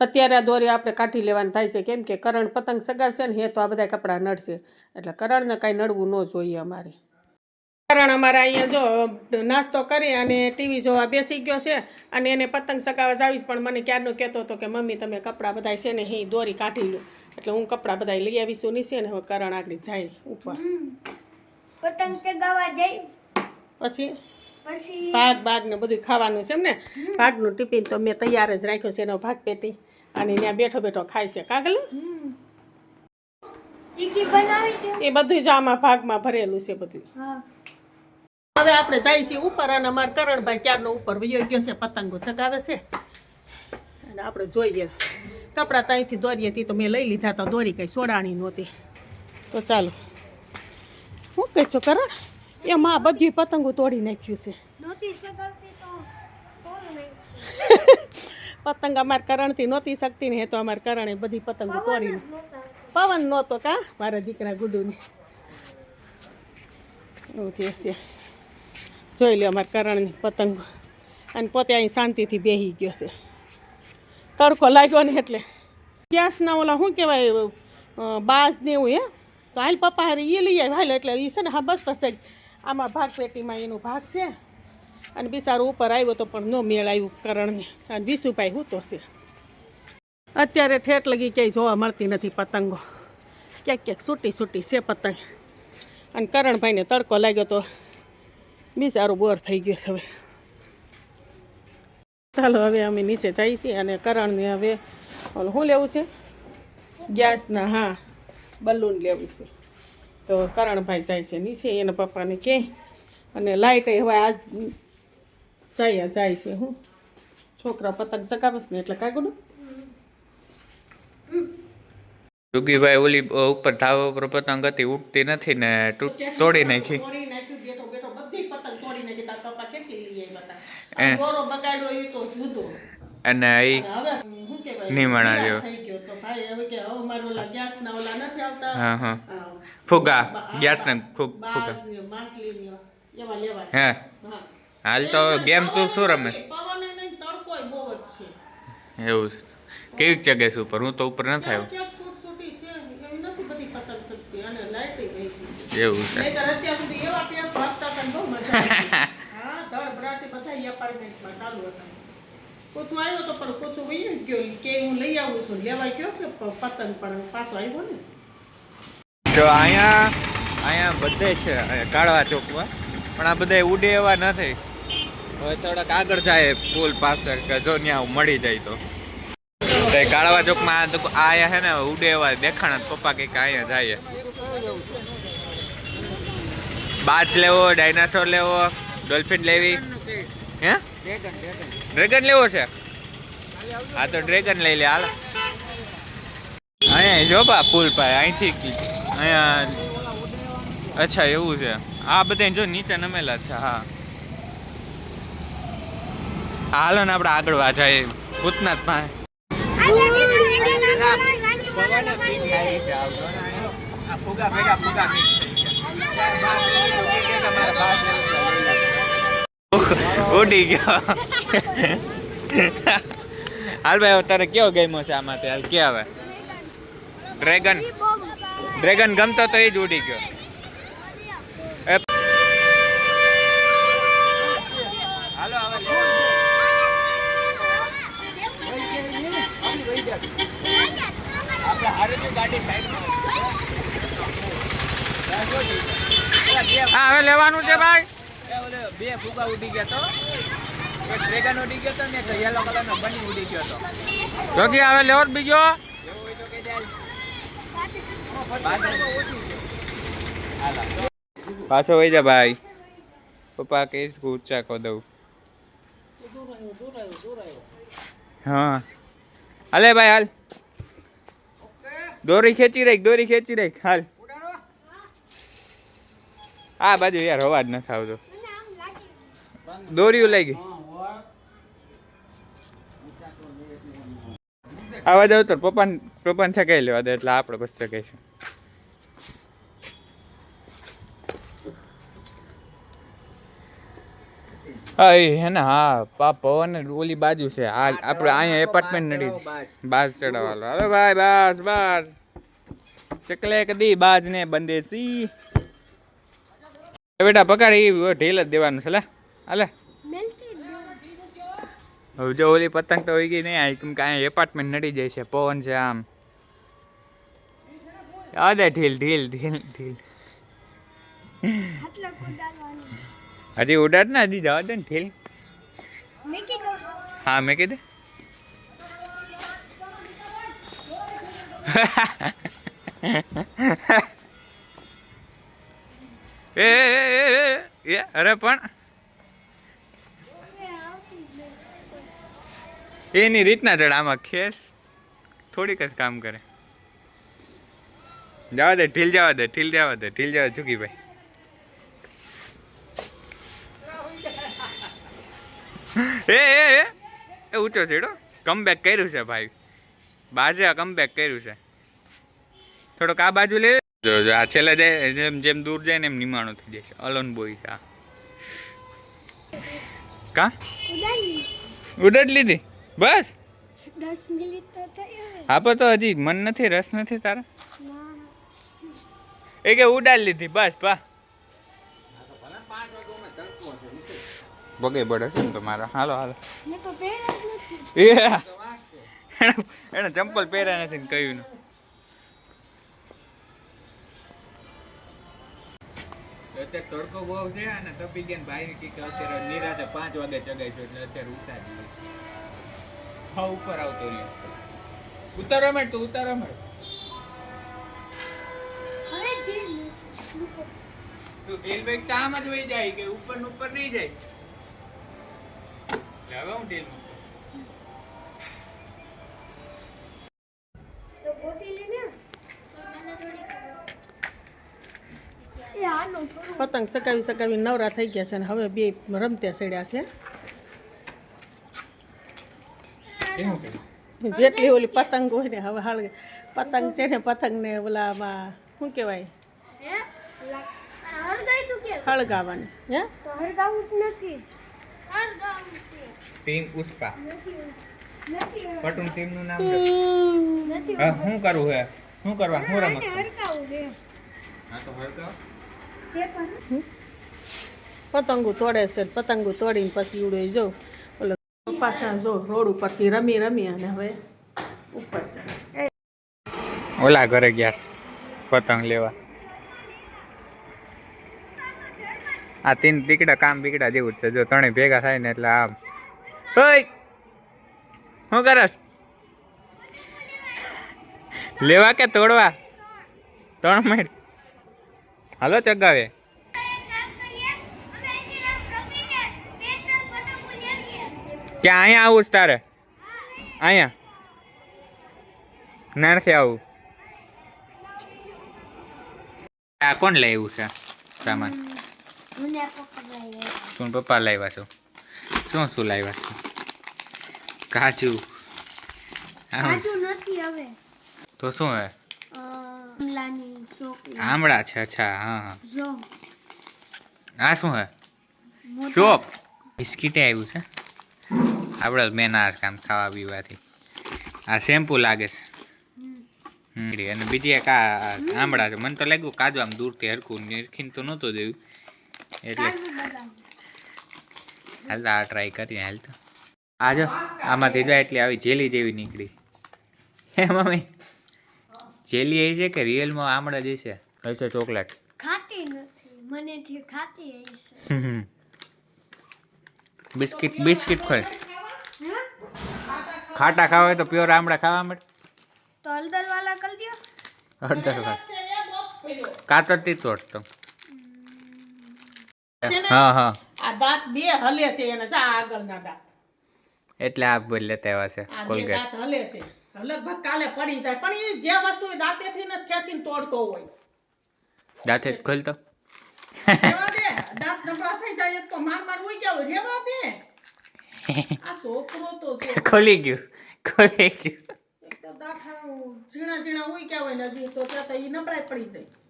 અત્યારે આ દોરી આપણે કાઢી લેવાનું થાય છે, કેમ કે કરણ પતંગ સગાવશે ને એ તો આ બધા કપડાં નડશે, એટલે કરણને કાંઈ નડવું ન જોઈએ અમારે. કરણ અમારા અહીંયા જો નાસ્તો કરી અને ટીવી જોવા બેસી ગયો છે, અને એને પતંગ સગાવવા જાવીશ, પણ મને ક્યારનો કહેતો હતો કે મમ્મી તમે કપડાં બધા છે ને એ દોરી કાઢી લો, એટલે હું કપડાં બધા લઈ આવીશું નીચે ને હવે કરણ આગળ જાય ઉપર પતંગ ચગાવવા જઈ, પછી ભાગ ને બધું ખાવાનું છે એમ ને. ભાગનું ટિફિન તો મેં તૈયાર જ રાખ્યો છે, એનો ભાગ પેટી, અને ત્યાં બેઠો બેઠો ખાય છે કાગલ. ચીકી બનાવી એ બધું જ આમાં ભાગમાં ભરેલું છે બધું. હવે આપણે જાય છીએ ઉપર, અને અમારા કરણભાઈ ક્યારનો ઉપર વયો ગયો છે, પતંગો ચગાવે છે, અને આપણે જોઈએ કપડાં ત્યાંથી દોરીએથી તો મેં લઈ લીધા તો દોરી કંઈ સોડાણી નહોતી. તો ચાલો શું કહે છો કરણ? એ માં બધી પતંગો તોડી નાખ્યું છે. નહોતી સગાવતી તો કોણ નહીં. પતંગ અમારે કરણથી નહોતી શકતી ને, એ તો અમારે કરણે બધી પતંગો તોડી. પવન નહોતો કા મારા દીકરા ગુડુને, એવું થયું છે. જોઈ લે અમારે કરણની પતંગ, અને પોતે અહીં શાંતિથી બેસી ગયો છે. તડકો લાગ્યો ને એટલે ગેસના ઓલા શું કહેવાય બાજ ને એવું હે, તો હાલ પપ્પા હારે એ લઈ આવે હાલ, એટલે એ છે ને હા બસ થશે. આમાં ભાગ પેટીમાં એનો ભાગ છે, અને બિચારું ઉપર આવ્યો તો પણ ન મેળ આવ્યું કરણને, અને વિશુભાઈ હું તો છે. અત્યારે ઠેઠ લગી ક્યાંય જોવા મળતી નથી પતંગો, ક્યાંક ક્યાંક છૂટી છૂટી છે પતંગ, અને કરણભાઈને તડકો લાગ્યો તો બિચારું બોર થઈ ગયો છે. હવે ચાલો હવે અમે નીચે જઈએ છીએ, અને કરણને હવે ઓલું શું લેવું છે ગેસના, હા બલૂન લેવું છે. તો કરણભાઈ જાય છે નીચે એના પપ્પાને કહે, અને લાઇટ હવે આજ જાય છે. હું છોકરા પતંગ સગાવે ને એટલે કાગડું ટુકીભાઈ ઓલી ઉપર ધાબા ઉપર પતંગ હતી ઉડતી નથી ને તોડી નાખી. બેઠો બેઠો બધી પતંગ તોડી નાખી. તાર પપ્પા કેટલી લઈ આવ્યા હતા, દોરો બગાડ્યો એ તો જુદો, અને ઈ હવે શું કહેવાય નિમાણા જેવો થઈ ગયો. તો ભાઈ હવે કે હવે મારો ઓલા ગેસના ઓલા નથી આવતા, હા ફુગા ગેસના ફુગા માછલી એવા લેવા. હે હાલ તો ગેમ તું શું રમે? પવન નહીં તડકો બહુ જ છે. એવું છે. કેવી જગ્યા છે ઉપર? હું તો ઉપર નથી આવ્યો. ક્યાંક છૂટી છે એવી નથી બધી પતંગ શકતી, અને લાઈટ ગઈ ગઈ. એવું છે. નહીંતર અત્યાર સુધી એવા પેક ભાગતા હતા બહુ મજા આવી. હા ધડ બ્રાટી બધા એપાર્ટમેન્ટમાં ચાલુ હતા. કોતું આવ્યો તો પણ કોતું વહી ગયો કે હું લઈ આવું છું, લેવા ગયો છે પતંગ, પણ પાછો આવ્યો ને. તો અહીંયા બધે છે કાળવા ચોકમાં, પણ આ બધા ઉડે એવા નથી. હવે થોડાક આગળ જાય પુલ પાછળ, કે જો ત્યાં મળી જાય તો કાળવા ચોકમાં આયા છે ને ઉડે એવા દેખાણા. પપ્પા કંઈક અહીંયા જાય. બાજ લેવો, ડાયનાસોર લેવો, ડોલ્ફિન લેવી, હે ડ્રેગન લેવો છે? હા તો ડ્રેગન લઈ લે હાલ. અહીંયા જો બા પુલ પાસે અહીંથી અહીંયા. અચ્છા એવું છે. આ બધા જો નીચે નમેલા છે. હા હાલો ને આપણે આગળ જાય ભૂતનાથ પાસે. ઉડી ગયો. હાલ ભાઈ તારે કેવો ગમ્યો છે આમાંથી? હાલ કે હવે ડ્રેગન ગમતો તો એ જ ઉડી ગયો. હાલો હવે આપણે હારી ગાડી હા હવે લેવાનું છે ભાઈ. બે ફુગા ઉડી ગયા તો, એક ડ્રેગન ઉડી ગયો તો ને એક યલો કલરનો બની ઉડી ગયો તો. જોગી હવે લેવો બીજો. પાછો વહી જા ભાઈ. પપ્પા કહીશ ઊંચા ખો દઉં. હા હાલે ભાઈ હાલ. દોરી ખેંચી રાખ હાલ. આ બાજુ યાર અવાજ નથી આવતો. દોરીઓ લઈ ગઈ. આવાજ આવતો પપ્પાને છકાઈ લેવા દે એટલે આપણે બસ છકાઈશું. હા એ હે ને હા પવન ઓલી બાજુ છે આ આપણે અહીંયા એપાર્ટમેન્ટ નડી છે બાજ ચડાવવાનો હાલો ભાઈ બસ બસ ચકલે કદી બાજ ને બંદેસી બેટા પકડી ઢીલ જ દેવાનું છે લે હાલે હવે જો ઓલી પતંગ તો હોય ગઈ નહીં આ કેમ કે અહીંયા એપાર્ટમેન્ટ નડી જાય છે પવન છે આમ યાદ ઢીલ ઢીલ ઢીલ ઢીલ હજી ઉડાડ ને હજી જવા દે ને ઢીલ હા મેં કીધું એ અરે પણ એની રીતના ચડ આમાં ખેસ થોડીક જ કામ કરે જવા દે ઢીલ જવા દે ઢીલ જવા દે ઢીલ જવા ચૂકી ભાઈ એ ઊંચો છેડો કમબેક કર્યું છે ભાઈ બાજે કમબેક કર્યું છે થોડોક આ બાજુ લે જો આ છેલ્લે જાય જેમ જેમ દૂર જાય ને એમ નિમાણો થઈ જાય છે અલોન બોય છે આ કા ઉડાડ લીધી બસ 10 મિનિટ તો થઈ હા પણ તો હજી મન નથી રસ નથી તારા એ કે ઉડાડ લીધી બસ પા બગે બડે છે ને તો મારા હાલો હાલો મેં તો પહેર્યા જ નથી એને ચંપલ પહેર્યા નથી ને કહ્યું ને અત્યારે તડકો બહુ છે અને તપી ગયા ભાઈ કે અત્યારે નિરાતે 5 વાગે ચગાઈશું એટલે અત્યારે ઉતારી દઈશું હા ઉપર આવતો રહ્યો ઉતારો મેં તું ઉતારો મેં હવે ધીમ તું ઢીલ બેગ તો આમ જ વહી જાય કે ઉપર ને ઉપર નહીં જાય હવે હું ઢીલ તો ગોતી લે ને મને થોડી એ આનો થોડું પતંગ સકાવી નવરા થઈ ગયા છે અને હવે બે રમતે સડ્યા છે એવું કે જેટલી ઓલી પતંગ હોય ને હવે હળગે પતંગ છે ને પતંગને ઓલામાં શું કહેવાય હે હરગાઈ શું કે હળગાવાની હે તો હરગાવું જ નથી હરગાવું છે ટીમ પુષ્પા નથી પટુન ટીમ નું નામ નથી હા શું કરવું હે શું કરવા શું રમત હરગાવું રે હા તો હરગાવ પેપર પતંગો તોડે છે પતંગો તોડીને પછી ઉડે જો ઓલો પાછા જો રોડ ઉપરથી રમી અને હવે ઉપર જાય ઓલા ઘરે ગયા છે પતંગ લેવા આ 3 દીકડા કામ બીકડા જેવું જ છે જો ત્રણે ભેગા થાય ને એટલે આમ ઓય શું કરસ લેવા કે તોડવા 3 મિનિટ હાલો ચગાવે ક્યાં અહીંયા આવું છે તારે અહીંયા નથી આવું આ કોણ લાવ્યું છે સામાન મને પકડાય તું પપ્પા લાવ્યા છો શું લાવ્યા છો કાજુ કાજુ નથી હવે તો શું હે આમલાની ચોકલેટ આમળા છે અચ્છા હા હા જો આ શું હે સોપ બિસ્કીટે આવ્યું છે આપણે મેન આ કામ ખાવા પીવાથી આ શેમ્પુ લાગે છે અને બીજી એક આ આમળા છે મને તો લાગ્યું કાજુ આમ દૂરથી હરખું નિરખીને તો નહોતું જોયું એટલે હાલ આ ટ્રાય કરીએ હાલ તો આજો આમાંથી જો એટલી આવી જેલી જેવી નીકળી હે મમ્મી જેલી એ છે કે રિયલમાં આમળા જે છે હશે ચોકલેટ ખાતી નથી મને થી ખાતી હશે બિસ્કિટ ખોલ ખાટા ખાવા હોય તો પ્યોર આમળા ખાવા મળે તો હળદર વાલા કર દિયો હળદર વાળા કાતરથી તોડતો હા હા આ દાંત બે હલે છે એને જા આગળના દાંત એટલે આ બોલ લેતા આવ્યા છે આ બે કોલગેટ દાંત હલે છે લગભગ કાલે પડી જાય પણ એ જે વસ્તુ એ દાંતેથી ને ખેંચીને તોડતો હોય દાંતે જ ખોલતો રેવા દે દાંત નબળા થઈ જાય તો માર ઉઈ ગયા હોય રેવા દે આ છોકરો તો જો ખોલી ગયું તો દાંત ઝીણા ઉઈ ગયા હોય ને હજી તો ત્યાં તો એ નબળાઈ પડી જાય